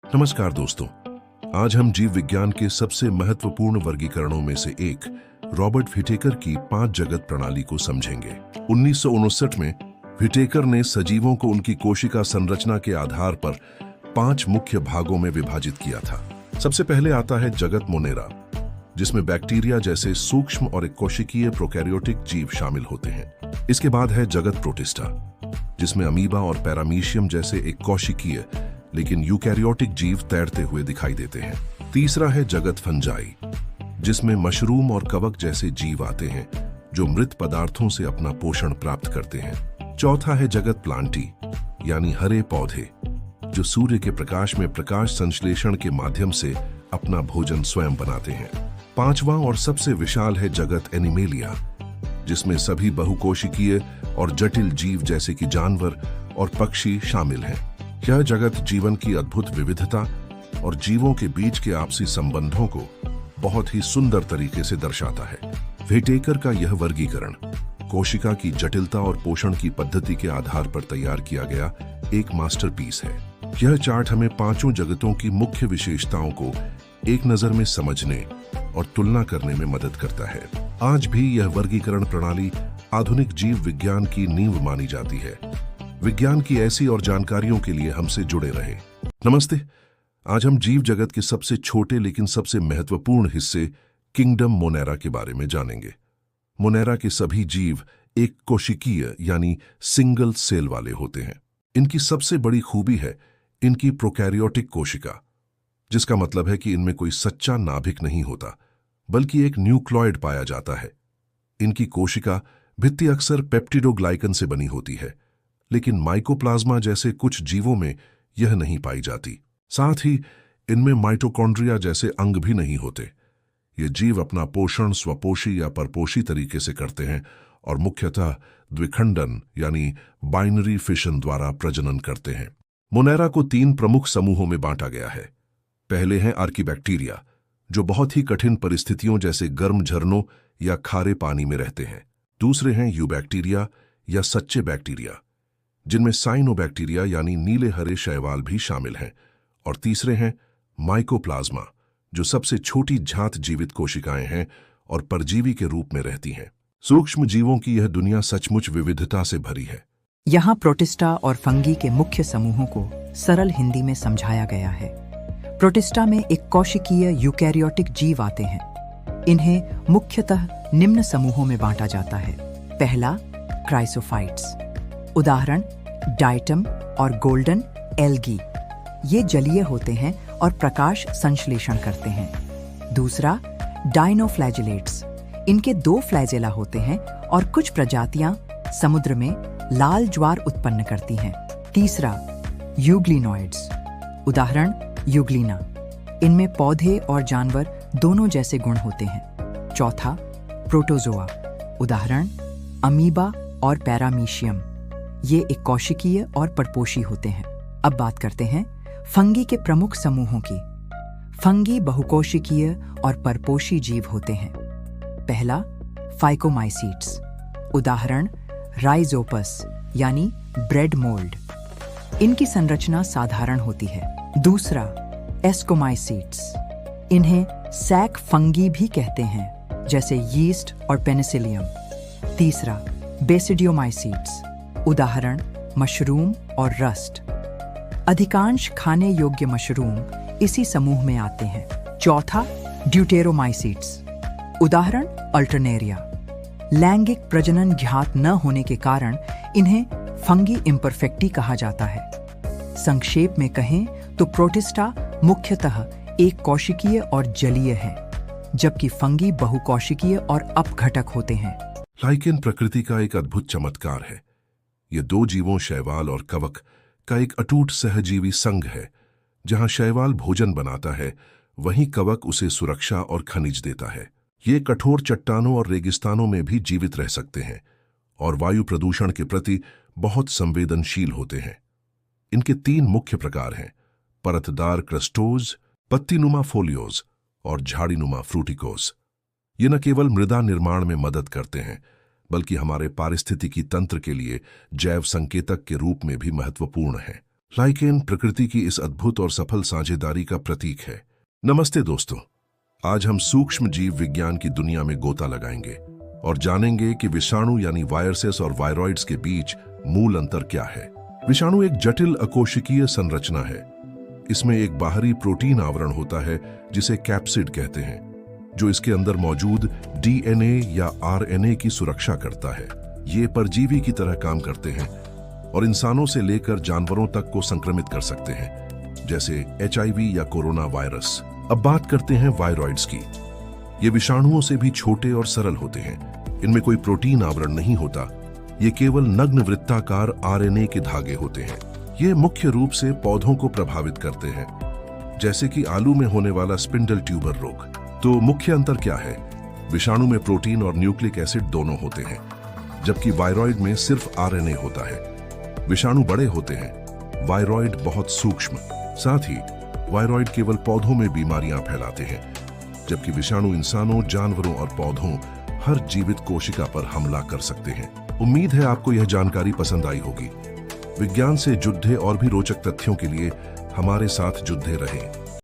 नमस्कार दोस्तों, आज हम जीव विज्ञान के सबसे महत्वपूर्ण वर्गीकरणों में से एक रॉबर्ट व्हिटेकर की 5 जगत प्रणाली को समझेंगे। 1959 में व्हिटेकर ने सजीवों को उनकी कोशिका संरचना के आधार पर 5 मुख्य भागों में विभाजित किया था। सबसे पहले आता है जगत मोनेरा, जिसमें बैक्टीरिया जैसे सूक्ष्म और एक कोशिकीय प्रोकैरियोटिक जीव शामिल होते हैं। इसके बाद है जगत प्रोटिस्टा, जिसमें अमीबा और पैरामीशियम जैसे एक कोशिकीय लेकिन यूकैरियोटिक जीव तैरते हुए दिखाई देते हैं। तीसरा है जगत फंजाई, जिसमें मशरूम और कवक जैसे जीव आते हैं जो मृत पदार्थों से अपना पोषण प्राप्त करते हैं। चौथा है जगत प्लांटी, यानी हरे पौधे जो सूर्य के प्रकाश में प्रकाश संश्लेषण के माध्यम से अपना भोजन स्वयं बनाते हैं। पांचवां और सबसे विशाल है जगत एनिमेलिया, जिसमें सभी बहुकोशिकीय और जटिल जीव जैसे कि जानवर और पक्षी शामिल हैं। यह जगत जीवन की अद्भुत विविधता और जीवों के बीच के आपसी संबंधों को बहुत ही सुंदर तरीके से दर्शाता है। व्हिटेकर का यह वर्गीकरण कोशिका की जटिलता और पोषण की पद्धति के आधार पर तैयार किया गया एक मास्टरपीस है। यह चार्ट हमें 5 जगतों की मुख्य विशेषताओं को एक नजर में समझने और तुलना करने में मदद करता है। आज भी यह वर्गीकरण प्रणाली आधुनिक जीव विज्ञान की नींव मानी जाती है। विज्ञान की ऐसी और जानकारियों के लिए हमसे जुड़े रहे। नमस्ते। आज हम जीव जगत के सबसे छोटे लेकिन सबसे महत्वपूर्ण हिस्से किंगडम मोनेरा के बारे में जानेंगे। मोनेरा के सभी जीव एक कोशिकीय यानी सिंगल सेल वाले होते हैं। इनकी सबसे बड़ी खूबी है इनकी प्रोकैरियोटिक कोशिका, जिसका मतलब है कि इनमें कोई सच्चा नाभिक नहीं होता, बल्कि एक न्यूक्लॉइड पाया जाता है। इनकी कोशिका भित्ति अक्सर पेप्टिडोग्लाइकन से बनी होती है, लेकिन माइकोप्लाज्मा जैसे कुछ जीवों में यह नहीं पाई जाती। साथ ही इनमें माइटोकॉन्ड्रिया जैसे अंग भी नहीं होते। ये जीव अपना पोषण स्वपोषी या परपोषी तरीके से करते हैं और मुख्यतः द्विखंडन यानी बाइनरी फिशन द्वारा प्रजनन करते हैं। मोनेरा को 3 प्रमुख समूहों में बांटा गया है। पहले हैं आर्कीबैक्टीरिया, जो बहुत ही कठिन परिस्थितियों जैसे गर्म झरनों या खारे पानी में रहते हैं। दूसरे हैं यूबैक्टीरिया या सच्चे बैक्टीरिया, जिनमें साइनोबैक्टीरिया यानी नीले हरे शैवाल भी शामिल हैं। और तीसरे हैं माइकोप्लाज्मा, जो सबसे छोटी झात जीवित कोशिकाएं हैं और परजीवी के रूप में रहती हैं। सूक्ष्म जीवों की यह दुनिया सचमुच विविधता से भरी है। यहाँ प्रोटिस्टा और फंगी के मुख्य समूहों को सरल हिंदी में समझाया गया है। प्रोटिस्टा में एक कोशिकीय यूकैरियोटिक जीव आते हैं। इन्हें मुख्यतः निम्न समूहों में बांटा जाता है। पहला, क्राइसोफाइट्स, उदाहरण डाइटम और गोल्डन एल्गी। ये जलीय होते हैं और प्रकाश संश्लेषण करते हैं। दूसरा, डाइनोफ्लैजिलेट्स। इनके 2 फ्लैजेला होते हैं और कुछ प्रजातियां समुद्र में लाल ज्वार उत्पन्न करती हैं। तीसरा, यूग्लिनॉइड्स, उदाहरण यूग्लिना। इनमें पौधे और जानवर दोनों जैसे गुण होते हैं। चौथा, प्रोटोजोआ, उदाहरण अमीबा और पैरामीशियम। ये एक कोशिकीय और परपोषी होते हैं। अब बात करते हैं फंगी के प्रमुख समूहों की। फंगी बहुकोशिकीय और परपोषी जीव होते हैं। पहला, फाइकोमाइसीट्स, उदाहरण राइजोपस यानी ब्रेड मोल्ड। इनकी संरचना साधारण होती है। दूसरा, एस्कोमाइसीट्स। इन्हें सैक फंगी भी कहते हैं, जैसे यीस्ट और पेनिसिलियम। तीसरा, बेसिडियोमाइसीट्स, उदाहरण मशरूम और रस्ट। अधिकांश खाने योग्य मशरूम इसी समूह में आते हैं। चौथा, ड्यूटेरोमाइसीट्स, उदाहरण अल्टरनेरिया। लैंगिक प्रजनन ज्ञात न होने के कारण इन्हें फंगी इम्परफेक्टी कहा जाता है। संक्षेप में कहें तो प्रोटिस्टा मुख्यतः एक कोशिकीय और जलीय है, जबकि फंगी बहुकोशिकीय और अपघटक होते हैं। लाइकेन प्रकृति का एक अद्भुत चमत्कार है। ये 2 जीवों शैवाल और कवक का एक अटूट सहजीवी संघ है। जहां शैवाल भोजन बनाता है, वहीं कवक उसे सुरक्षा और खनिज देता है। ये कठोर चट्टानों और रेगिस्तानों में भी जीवित रह सकते हैं और वायु प्रदूषण के प्रति बहुत संवेदनशील होते हैं। इनके 3 मुख्य प्रकार हैं: परतदार क्रस्टोज, पत्तीनुमा फोलियोज और झाड़ीनुमा फ्रूटिकोज। ये न केवल मृदा निर्माण में मदद करते हैं, बल्कि हमारे पारिस्थितिकी तंत्र के लिए जैव संकेतक के रूप में भी महत्वपूर्ण है। लाइकेन प्रकृति की इस अद्भुत और सफल साझेदारी का प्रतीक है। नमस्ते दोस्तों, आज हम सूक्ष्म जीव विज्ञान की दुनिया में गोता लगाएंगे और जानेंगे कि विषाणु यानी वायरसेस और वायरॉइड्स के बीच मूल अंतर क्या है। विषाणु एक जटिल अकोशिकीय संरचना है। इसमें एक बाहरी प्रोटीन आवरण होता है जिसे कैप्सिड कहते हैं, जो इसके अंदर मौजूद डीएनए या आरएनए की सुरक्षा करता है। ये परजीवी की तरह काम करते हैं और इंसानों से लेकर जानवरों तक को संक्रमित कर सकते हैं, जैसे एचआईवी या कोरोना वायरस। अब बात करते हैं वायरॉइड्स की। ये विषाणुओं से भी छोटे और सरल होते हैं। इनमें कोई प्रोटीन आवरण नहीं होता। ये केवल नग्न वृत्ताकार आरएनए के धागे होते हैं। ये मुख्य रूप से पौधों को प्रभावित करते हैं, जैसे कि आलू में होने वाला स्पिंडल ट्यूबर रोग। तो मुख्य अंतर क्या है? विषाणु में प्रोटीन और न्यूक्लिक एसिड दोनों होते हैं, जबकि वायरॉइड में सिर्फ आरएनए होता है। विषाणु बड़े होते हैं, वायरॉइड बहुत सूक्ष्म। साथ ही वायरॉइड केवल पौधों में बीमारियां फैलाते हैं, जबकि विषाणु इंसानों, जानवरों और पौधों हर जीवित कोशिका पर हमला कर सकते हैं। उम्मीद है आपको यह जानकारी पसंद आई होगी। विज्ञान से जुड़े और भी रोचक तथ्यों के लिए हमारे साथ जुड़े रहें।